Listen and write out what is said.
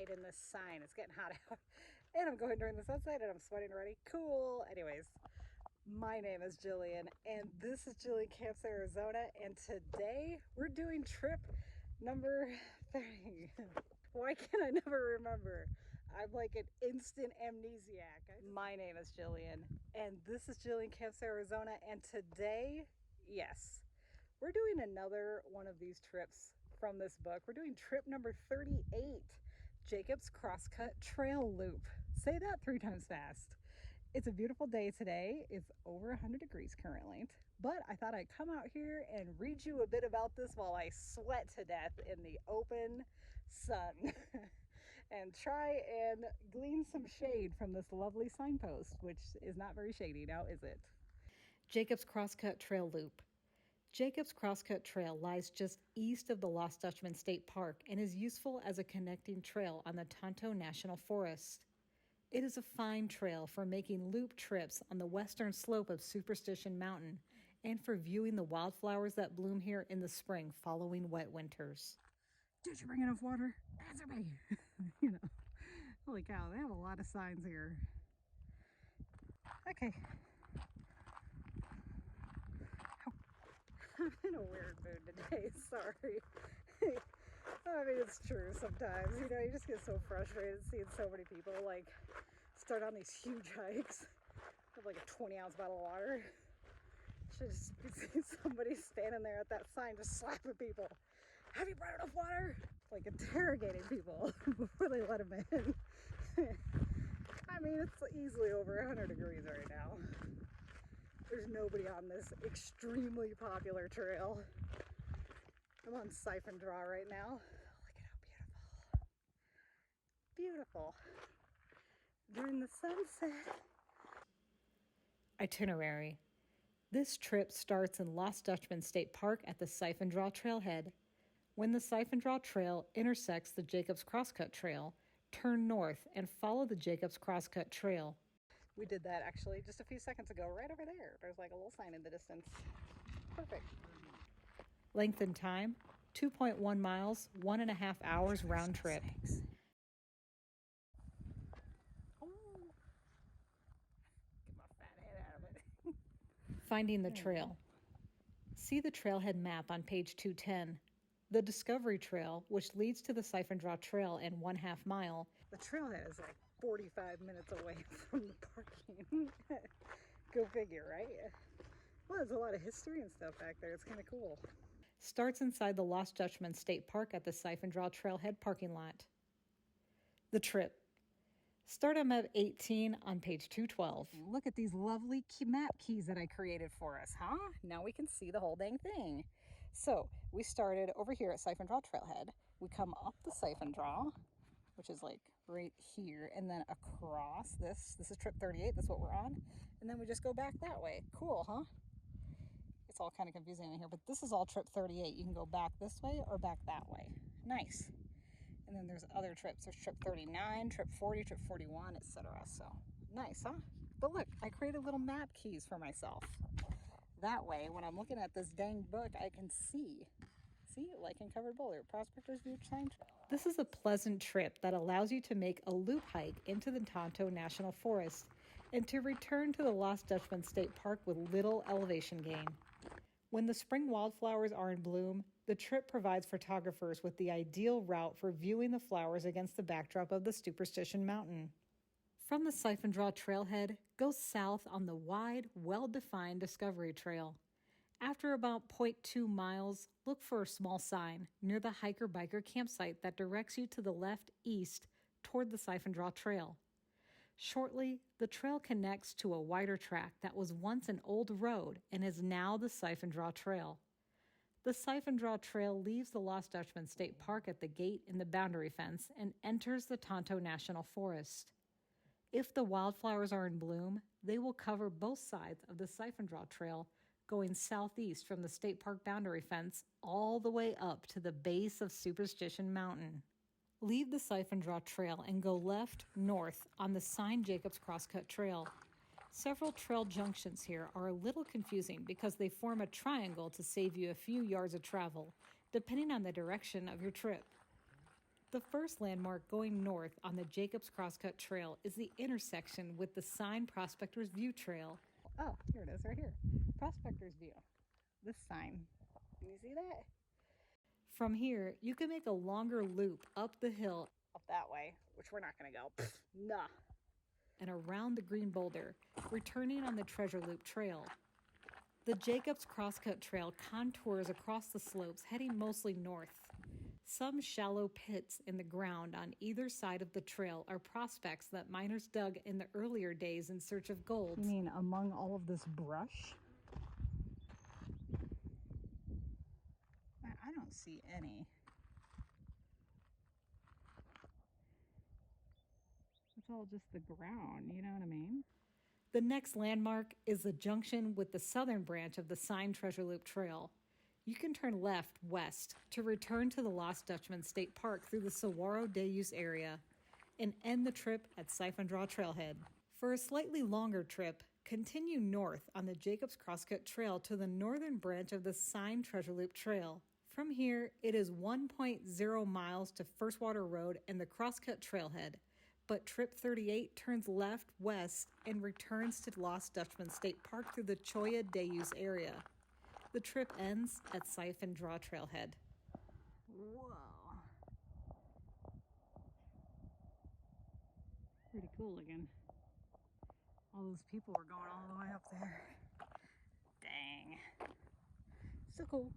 hide in this sign. It's getting hot out. And I'm going during the sunset and I'm sweating already. Cool. Anyways, my name is Jillian and this is Jillian Camps Arizona. And today we're doing trip number 30. Why can't I never remember? I'm like an instant amnesiac. My name is Jillian and this is Jillian Camps Arizona. And today, yes, we're doing another one of these trips from this book. We're doing trip number 38, Jacob's Crosscut Trail Loop. Say that 3 times fast. It's a beautiful day today. It's over 100 degrees currently, but I thought I'd come out here and read you a bit about this while I sweat to death in the open sun and try and glean some shade from this lovely signpost, which is not very shady now, is it? Jacob's Crosscut Trail Loop. Jacob's Crosscut Trail lies just east of the Lost Dutchman State Park and is useful as a connecting trail on the Tonto National Forest. It is a fine trail for making loop trips on the western slope of Superstition Mountain and for viewing the wildflowers that bloom here in the spring following wet winters. Did you bring enough water? Answer me! Holy cow, they have a lot of signs here. Okay. I'm in a weird mood today, sorry. I mean, it's true sometimes, you just get so frustrated seeing so many people start on these huge hikes with like a 20-ounce bottle of water. Should just be seeing somebody standing there at that sign just slapping people. Have you brought enough water? Like interrogating people before they let them in. I mean, it's easily over 100 degrees right now. There's nobody on this extremely popular trail. I'm on Siphon Draw right now. Look at how beautiful. Beautiful. During the sunset. Itinerary. This trip starts in Lost Dutchman State Park at the Siphon Draw Trailhead. When the Siphon Draw Trail intersects the Jacob's Crosscut Trail, turn north and follow the Jacob's Crosscut Trail. We did that actually just a few seconds ago, right over there. There's like a little sign in the distance. Perfect. Length and time, 2.1 miles, 1.5 hours round trip. Oh. Get my fat head out of it. Finding the trail. See the trailhead map on page 210. The Discovery Trail, which leads to the Siphon Draw Trail in 1/2 mile. The trailhead is like 45 minutes away from the parking. Go figure, right? Well, there's a lot of history and stuff back there. It's kind of cool. Starts inside the Lost Dutchman State Park at the Siphon Draw Trailhead parking lot. The trip. Start on map 18 on page 212. Look at these lovely map keys that I created for us, huh? Now we can see the whole dang thing. So we started over here at Siphon Draw Trailhead. We come up the Siphon Draw, which is like right here, and then across this. This is trip 38, that's what we're on. And then we just go back that way. Cool, huh? It's all kind of confusing in here, but this is all trip 38. You can go back this way or back that way. Nice. And then there's other trips. There's trip 39, trip 40, trip 41, etc. So nice, huh? But look, I created little map keys for myself. That way, when I'm looking at this dang book, I can see. See, like in Covered Boulder, Prospector's View Sign Trail. This is a pleasant trip that allows you to make a loop hike into the Tonto National Forest and to return to the Lost Dutchman State Park with little elevation gain. When the spring wildflowers are in bloom, the trip provides photographers with the ideal route for viewing the flowers against the backdrop of the Superstition Mountain. From the Siphon Draw Trailhead, go south on the wide, well-defined Discovery Trail. After about 0.2 miles, look for a small sign near the hiker-biker campsite that directs you to the left east toward the Siphon Draw Trail. Shortly, the trail connects to a wider track that was once an old road and is now the Siphon Draw Trail. The Siphon Draw Trail leaves the Lost Dutchman State Park at the gate in the boundary fence and enters the Tonto National Forest. If the wildflowers are in bloom, they will cover both sides of the Siphon Draw Trail, going southeast from the state park boundary fence all the way up to the base of Superstition Mountain. Leave the Siphon Draw Trail and go left-north on the signed Jacob's Crosscut Trail. Several trail junctions here are a little confusing because they form a triangle to save you a few yards of travel, depending on the direction of your trip. The first landmark going north on the Jacobs Crosscut Trail is the intersection with the sign Prospector's View Trail. Oh, here it is right here. Prospector's View. This sign. Can you see that? From here, you can make a longer loop up the hill Up that way, which we're not going to go. Nah. and around the green boulder, returning on the Treasure Loop Trail. The Jacobs Crosscut Trail contours across the slopes, heading mostly north. Some shallow pits in the ground on either side of the trail are prospects that miners dug in the earlier days in search of gold. You mean among all of this brush? I don't see any. It's all just the ground, you know what I mean? The next landmark is the junction with the southern branch of the signed Treasure Loop Trail. You can turn left west to return to the Lost Dutchman State Park through the Saguaro Day Use area and end the trip at Siphon Draw Trailhead. For a slightly longer trip, continue north on the Jacobs Crosscut Trail to the northern branch of the signed Treasure Loop Trail. From here, it is 1.0 miles to First Water Road and the Crosscut Trailhead, but Trip 38 turns left west and returns to Lost Dutchman State Park through the Cholla Day Use area. The trip ends at Siphon Draw Trailhead. Whoa. Pretty cool looking. All those people were going all the way up there. Dang. So cool.